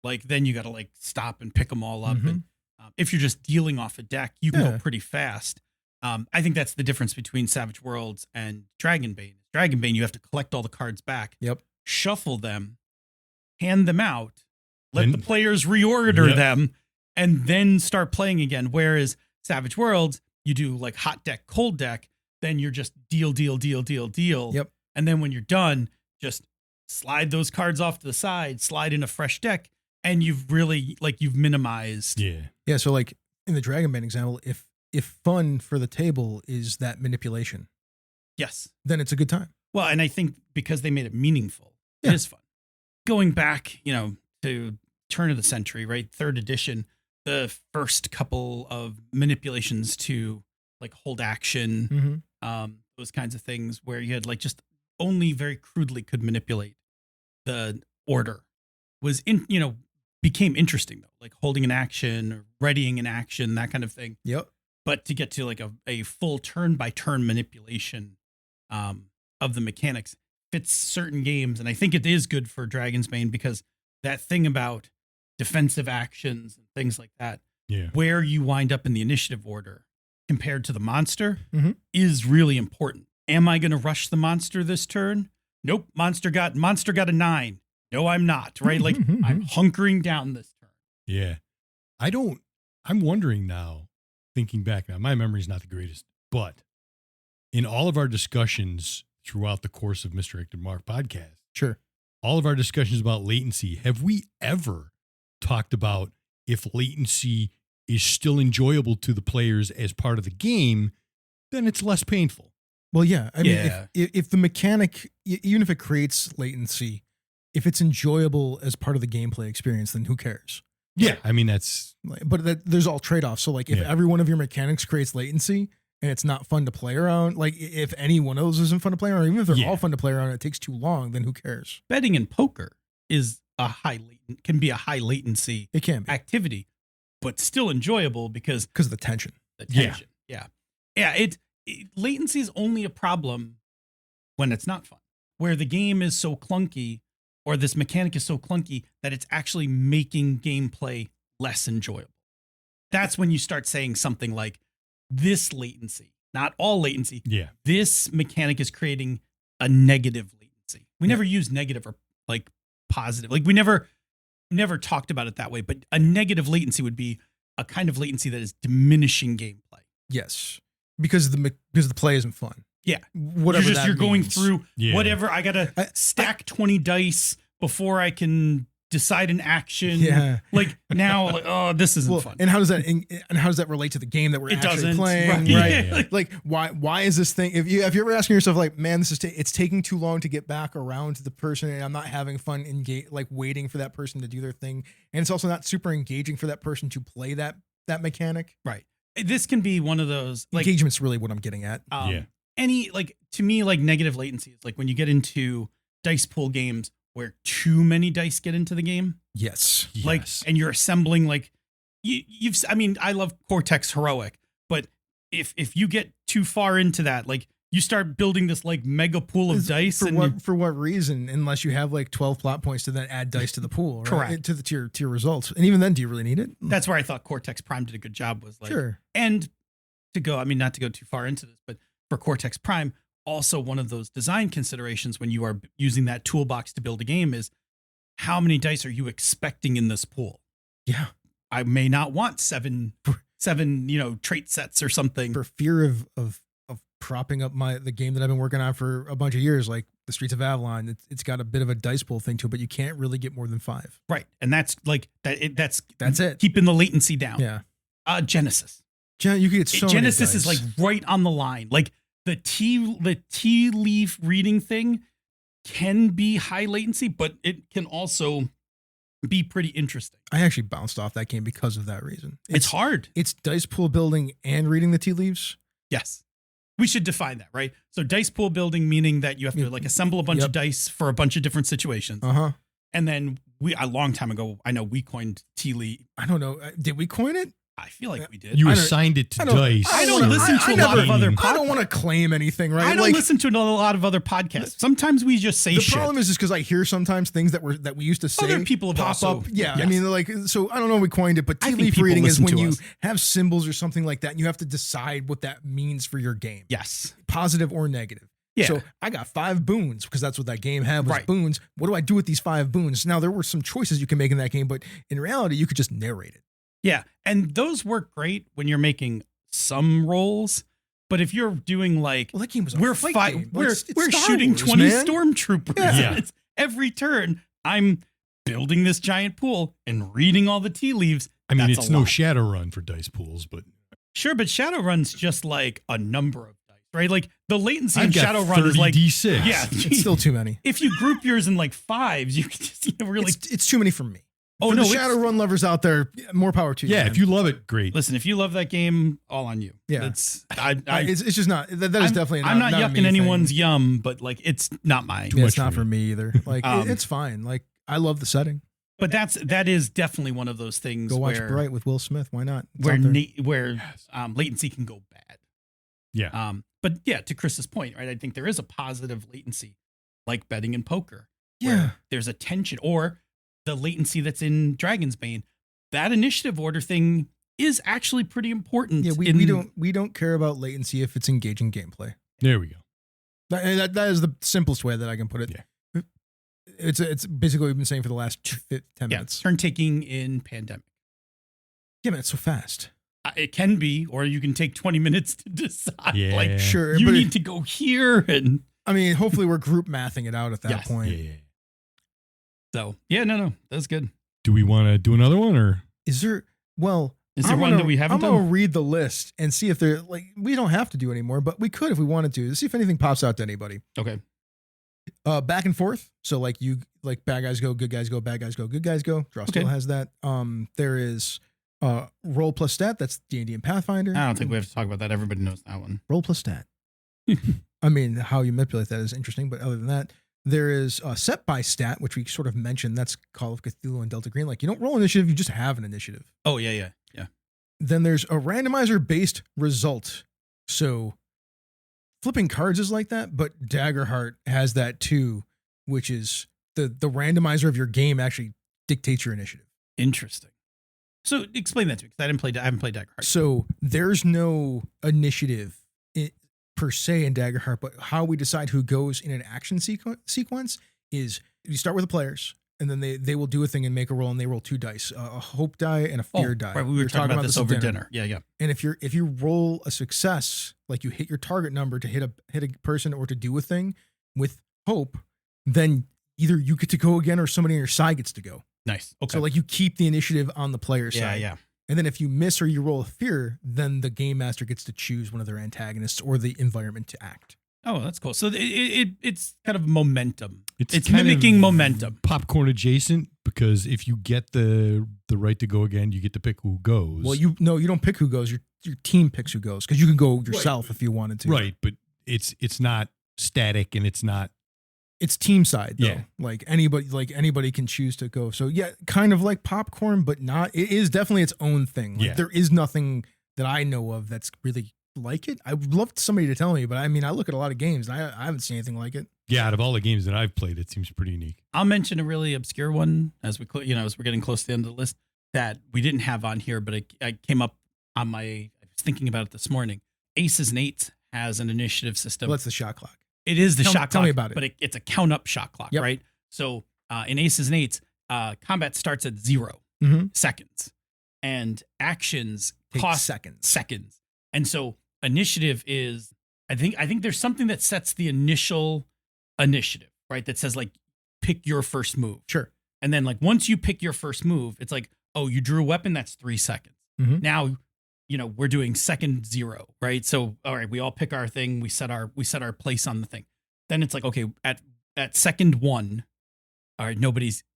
like then you got to like stop and pick them all up. And if you're just dealing off a deck, you can go pretty fast. I think that's the difference between Savage Worlds and Dragonbane. Dragonbane, you have to collect all the cards back. Yep. Shuffle them, hand them out, let the players reorder them, and then start playing again. Whereas Savage Worlds, you do like hot deck, cold deck, then you're just deal. Yep. And then when you're done, just slide those cards off to the side, slide in a fresh deck, and you've really you've minimized. Yeah. So like in the Dragonbane example, if fun for the table is that manipulation, yes, then it's a good time. Well, and I think because they made it meaningful, it is fun. Going back, to turn of the century, right? 3rd edition, the first couple of manipulations to like hold action, those kinds of things where you had like just only very crudely could manipulate the order was became interesting though, like holding an action or readying an action, that kind of thing. Yep. But to get to like a full turn by turn manipulation of the mechanics fits certain games. And I think it is good for Dragon's Bane because that thing about defensive actions and things like that, where you wind up in the initiative order compared to the monster is really important. Am I going to rush the monster this turn? Nope. Monster got a 9. No, I'm not. Right. Like I'm hunkering down this turn. Yeah. I'm wondering now, thinking back now, my memory is not the greatest, but in all of our discussions throughout the course of Misdirected Mark Podcast, all of our discussions about latency, have we ever talked about if latency is still enjoyable to the players as part of the game, then it's less painful? Well, yeah. I mean, if the mechanic, even if it creates latency, if it's enjoyable as part of the gameplay experience, then who cares? Yeah. I mean, but there's all trade-offs. So like if every one of your mechanics creates latency and it's not fun to play around, like if any one of those isn't fun to play around, or even if they're all fun to play around, and it takes too long, then who cares? Betting in poker is can be a high latency it can be. activity, but still enjoyable because of the tension. Yeah. Latency is only a problem when it's not fun, where the game is so clunky or this mechanic is so clunky that it's actually making gameplay less enjoyable. That's when you start saying something like this latency, not all latency. Yeah. This mechanic is creating a negative latency. We never use negative or like positive. Like we never talked about it that way, but a negative latency would be a kind of latency that is diminishing gameplay. Yes. Because the play isn't fun. Yeah. Whatever you're going means. through whatever. I got to stack 20 dice before I can decide an action. Yeah. Like now, this isn't fun. And how does that relate to the game that we're actually playing? Right. Yeah. Like why is this thing, if you're ever asking yourself like, man, this is it's taking too long to get back around to the person and I'm not having fun like waiting for that person to do their thing. And it's also not super engaging for that person to play that mechanic. Right. This can be one of those like engagement's really what I'm getting at. Any to me, like negative latency is like when you get into dice pool games where too many dice get into the game. Yes. Like, and you're assembling like I love Cortex Heroic, but if you get too far into that, like you start building this like mega pool of dice, for what reason? Unless you have like 12 plot points to then add dice to the pool, right? Correct. To your results, and even then, do you really need it? That's where I thought Cortex Prime did a good job. Was like, Sure. And not to go too far into this, but for Cortex Prime, also one of those design considerations when you are using that toolbox to build a game is how many dice are you expecting in this pool? Yeah. I may not want seven, trait sets or something. For fear of propping up the game that I've been working on for a bunch of years, like the Streets of Avalon, it's got a bit of a dice pool thing to it, but you can't really get more than 5. Right. And that's like that's it. Keeping the latency down. Yeah. Genesis. You could get so many Genesis dice. is like right on the line. Like the tea leaf reading thing can be high latency, but it can also be pretty interesting. I actually bounced off that game because of that reason. It's hard. It's dice pool building and reading the tea leaves. Yes. We should define that, right? So dice pool building, meaning that you have to like assemble a bunch of dice for a bunch of different situations. Uh-huh. And then a long time ago, I know we coined tea leaf. I don't know. Did we coin it? I feel like we did. You assigned it to dice. I don't listen to a lot of other podcasts. I don't want to claim anything, right? I don't listen to a lot of other podcasts. Sometimes we just say the shit. The problem is because I hear sometimes things that we used to say. Other people have pop also, up. Yeah, yes. I mean, like, so I don't know if we coined it, but tea leaf reading is when you have symbols or something like that, and you have to decide what that means for your game. Yes. Positive or negative. Yeah. So I got 5 boons because that's what that game had was right. boons. What do I do with these 5 boons? Now, there were some choices you can make in that game, but in reality, you could just narrate it. Yeah, and those work great when you're making some rolls, but if you're doing like, well, that game was we're shooting Wars, 20 man. stormtroopers. Yeah. It's every turn, I'm building this giant pool and reading all the tea leaves. I mean, it's no Shadowrun for dice pools, but sure, but Shadowrun's just like a number of dice, right? Like the latency in got Shadowrun is like D6. Yeah, it's still too many. If you group yours in like 5s, you can just really. It's too many for me. Oh, for no, the Shadowrun lovers out there, more power to you. Yeah, man. if you love it, great. Listen, if you love that game, all on you. Yeah, it's just not. That is definitely. I'm not yucking anyone's thing. yum, but like it's not mine. It's not for me either. Like it's fine. Like I love the setting. But that is definitely one of those things. Go watch where, Bright with Will Smith. Why not? It's where latency latency can go bad. Yeah. But yeah, to Chris's point, right? I think there is a positive latency, like betting in poker. Yeah. There's a tension, or the latency that's in Dragon's Bane. That initiative order thing is actually pretty important. Yeah, we don't care about latency if it's engaging gameplay. There we go. That is the simplest way that I can put it. Yeah. It's basically what we've been saying for the last 10 minutes. Turn taking in Pandemic. Yeah, man, it's so fast. It can be, or you can take 20 minutes to decide. Yeah. Like, sure, you need to go here, and I mean, hopefully we're group mathing it out at that point. Yeah. So no, that's good. Do we want to do another one, or is there? Well, is there one that we haven't done? I'm gonna read the list and see if they're like. We don't have to do anymore, but we could if we wanted to. See if anything pops out to anybody. Okay. Back and forth. So like bad guys go, good guys go, bad guys go, good guys go. Draw still has that. There is roll plus stat. That's D&D and Pathfinder. I don't think we have to talk about that. Everybody knows that one. Roll plus stat. I mean, how you manipulate that is interesting, but other than that, there is set by stat, which we sort of mentioned. That's Call of Cthulhu and Delta Green. Like you don't roll initiative, you just have an initiative. Oh yeah. Then there's a randomizer based result. So flipping cards is like that, but Daggerheart has that too, which is the randomizer of your game actually dictates your initiative. Interesting. So explain that to me, because I haven't played Daggerheart. So there's no initiative per se in Daggerheart, but how we decide who goes in an action sequence is you start with the players, and then they will do a thing and make a roll, and they roll 2 dice, a hope die and a fear die. Right, we were talking about this over dinner. Yeah. And if you roll a success, like you hit your target number to hit a person or to do a thing with hope, then either you get to go again or somebody on your side gets to go. Nice. Okay. So like you keep the initiative on the player side. Yeah. And then if you miss or you roll a fear, then the game master gets to choose one of their antagonists or the environment to act. Oh, that's cool. So it's kind of momentum. It's kind mimicking of momentum. Popcorn adjacent, because if you get the right to go again, you get to pick who goes. Well, you don't pick who goes. Your team picks who goes, because you can go yourself if you wanted to. Right, but it's not static, and it's not. It's team side though. Yeah. Like anybody can choose to go. So yeah, kind of like popcorn, but not. It is definitely its own thing. Like there is nothing that I know of that's really like it. I would love somebody to tell me, but I mean, I look at a lot of games and I haven't seen anything like it. Yeah, out of all the games that I've played, it seems pretty unique. I'll mention a really obscure one as as we're getting close to the end of the list that we didn't have on here, but I came up on I was thinking about it this morning. Aces and Eights has an initiative system. Well, that's the shot clock. It is the shot clock. Tell me about it. But it's a count up shot clock, Yep. right? So in Aces and Eights, combat starts at 0 seconds, and actions Take cost seconds. And so initiative is, I think there's something that sets the initial initiative, right? That says like pick your first move. Sure. And then like once you pick your first move, it's like, oh, you drew a weapon, that's 3 seconds. Mhm. Now, we're doing second 0, right? So all right, we all pick our thing, we set our place on the thing. Then it's like, okay, at second 1, all right,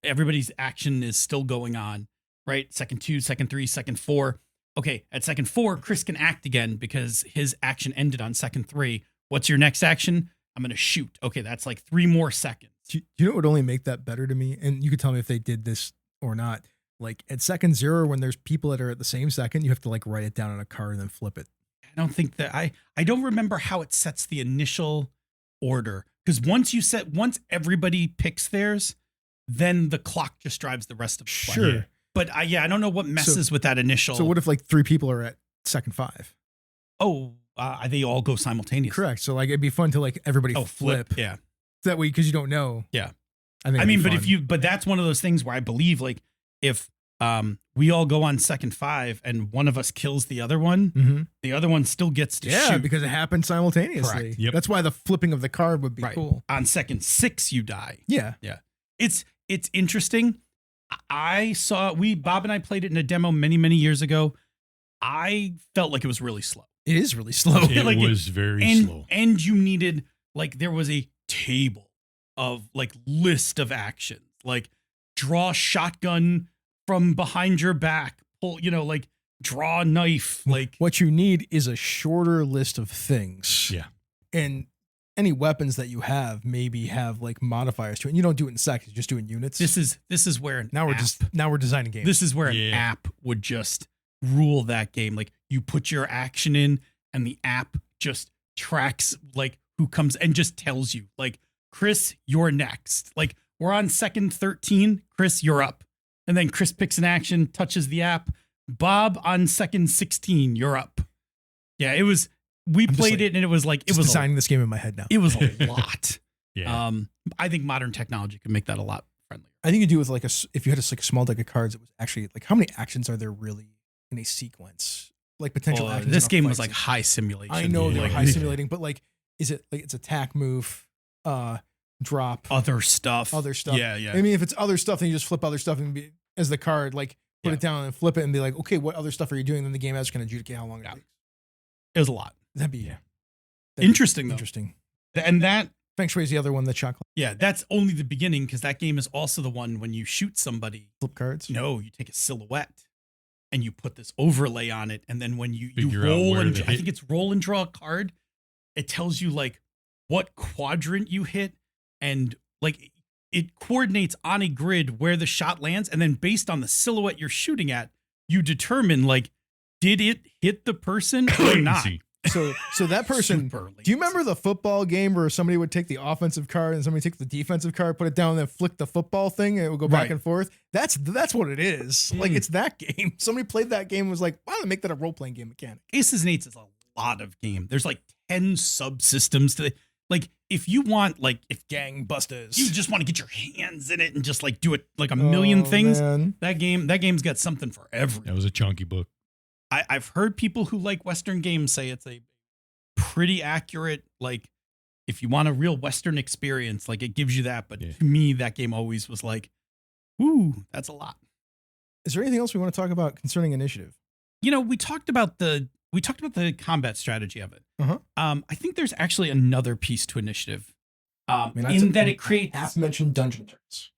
everybody's action is still going on, right? Second 2, second 3, second 4. Okay, at second 4, Chris can act again because his action ended on second 3. What's your next action? I'm going to shoot. Okay, that's like 3 more seconds. Do you know what would only make that better to me? And you could tell me if they did this or not. Like at second 0, when there's people that are at the same second, you have to like write it down on a card and then flip it. I don't think that I don't remember how it sets the initial order, because once everybody picks theirs, then the clock just drives the rest of the play. Sure. Yeah. But I don't know what messes with that initial. So what if like 3 people are at second 5? They all go simultaneously. Correct. So like it'd be fun to like everybody flip. Yeah. That way, because you don't know. Yeah. I mean, but that's one of those things where I believe like if we all go on second 5 and one of us kills the other one, the other one still gets to shoot. because it happened simultaneously. Correct. Yep. That's why the flipping of the card would be Right. cool. On second 6, you die. Yeah. It's interesting. Bob and I played it in a demo many years ago. I felt like it was really slow. It is really slow. It Like was very and, slow. And you needed, like, there was a table of like list of actions, like draw shotgun from behind your back, pull, like draw a knife. Like What you need is a shorter list of things. Yeah. And any weapons that you have maybe have like modifiers to it. And you don't do it in seconds, you just do it in units. this is where now we're designing games. this is where an Yeah. app would just rule that game. Like you put your action in and the app just tracks like who comes and just tells you like, Chris, you're next. Like we're on second 13. Chris, you're up. And then Chris picks an action, touches the app. Bob on second 16, you're up. Yeah, we played it and it was like, it was designing this game in my head now. it was a lot. Yeah. I think modern technology could make that a lot friendlier. I think you do with like if you had a small deck of cards, it was actually like, how many actions are there really in a sequence? Like potential actions. This in a game fight was like sequence. high simulation. I know Yeah. they're like high simulating, but like, is it like it's attack, move, drop, other stuff. other stuff? Yeah, yeah. I mean, if it's other stuff, then you just flip other stuff and as the card, like put Yeah. it down and flip it and be like, okay, what other stuff are you doing? Then the game master can adjudicate how long it Yeah. takes. It was a lot. That'd be Interesting, though. Interesting. And that, Feng Shui is the other one that shot clock. yeah, that's only the beginning, because that game is also the one when you shoot somebody. Flip cards. No, you take a silhouette and you put this overlay on it, and then when you Figure out roll where and to I hit. think it's roll and draw a card, it tells you like what quadrant you hit, and like it coordinates on a grid where the shot lands, and then based on the silhouette you're shooting at, you determine like, did it hit the person or not? See, So that person. Super Do you remember the football game where somebody would take the offensive card and somebody take the defensive card, put it down, and then flick the football thing, and it would go back Right. and forth? That's what it is. Like it's that game. Somebody played that game and was like, why don't they make that a role playing game mechanic? Aces and Eights is a lot of game. There's like 10 subsystems to it. Like if you want, like if Gangbusters. you just want to get your hands in it and just like do it like a million things, Man. that game's got something for everyone. that was a chunky book. I've heard people who like Western games say it's a pretty accurate, like if you want a real Western experience, like it gives you that. But Yeah. to me, that game always was like, ooh, that's a lot. Is there anything else we want to talk about concerning initiative? We talked about the combat strategy of it. Uh-huh. I think there's actually another piece to initiative. mean, In that it creates Half mentioned dungeon turns.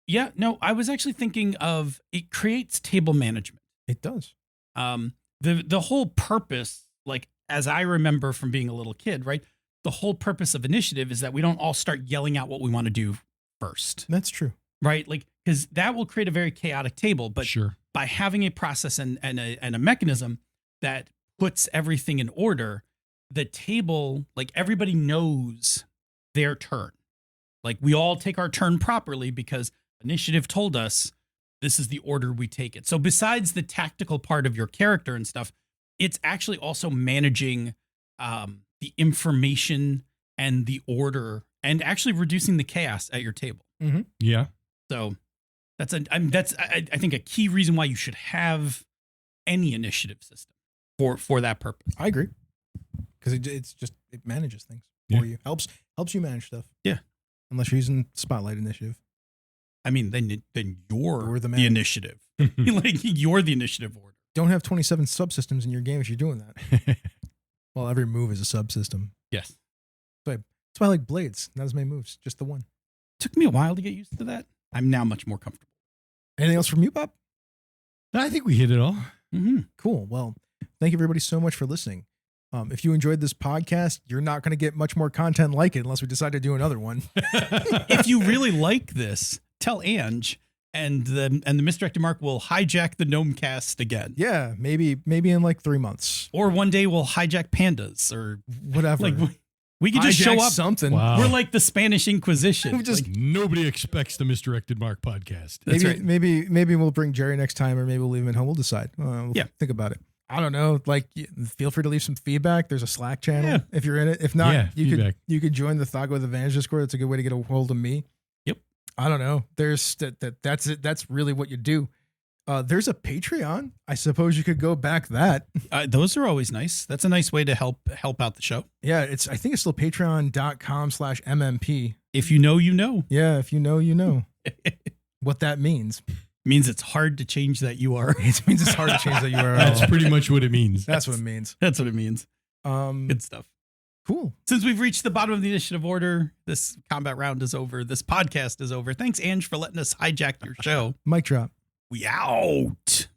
Yeah, no, I was actually thinking of it creates table management. It does. The whole purpose, like as I remember from being a little kid, right? The whole purpose of initiative is that we don't all start yelling out what we want to do first, That's true. right? Like because that will create a very chaotic table. But Sure. by having a process and a mechanism that puts everything in order, the table, like everybody knows their turn. Like we all take our turn properly because initiative told us this is the order we take it. So besides the tactical part of your character and stuff, it's actually also managing the information and the order and actually reducing the chaos at your table. Mm-hmm. Yeah. So that's I think a key reason why you should have any initiative system for that purpose. I agree. Because it manages things Yeah. for you. Helps you manage stuff. Yeah. Unless you're using Spotlight Initiative. I mean, then you're the the man. initiative. Like you're the initiative order. Don't have 27 subsystems in your game if you're doing that. Well, every move is a subsystem. Yes. That's why I like Blades. Not as many moves, just the one. Took me a while to get used to that. I'm now much more comfortable. Anything else from you, Bob? I think we hit it all. Mm-hmm. Cool. Well, thank you everybody so much for listening. If you enjoyed this podcast, you're not going to get much more content like it unless we decide to do another one. If you really like this, tell Ange, and the Misdirected Mark will hijack the Gnomecast again. Yeah, maybe in like 3 months. Or one day we'll hijack pandas or Whatever. like we could just Hijack show up. something. Wow. We're like the Spanish Inquisition. We just- Like, Nobody expects the Misdirected Mark podcast. That's maybe, right. maybe we'll bring Jerry next time, or maybe we'll leave him at home. We'll decide. We'll Yeah. think about it. I don't know. Like, feel free to leave some feedback. There's a Slack channel Yeah. if you're in it. If not, Yeah, feedback. you could join the Thought with Advantage Discord. That's a good way to get a hold of me. Yep. I don't know. There's that's it. That's really what you do. There's a Patreon. I suppose you could go back that. those are always nice. That's a nice way to help out the show. Yeah, I think it's still patreon.com/MMP. If you know, you know. Yeah, if you know, you know what that means. Means it's hard to change that URL. It means it's hard to change the URL. That's pretty much what it means. That's what it means. That's what it means. Um, Good stuff. cool. Since we've reached the bottom of the initiative order, this combat round is over. This podcast is over. Thanks, Ange, for letting us hijack your show. Mic drop. We out.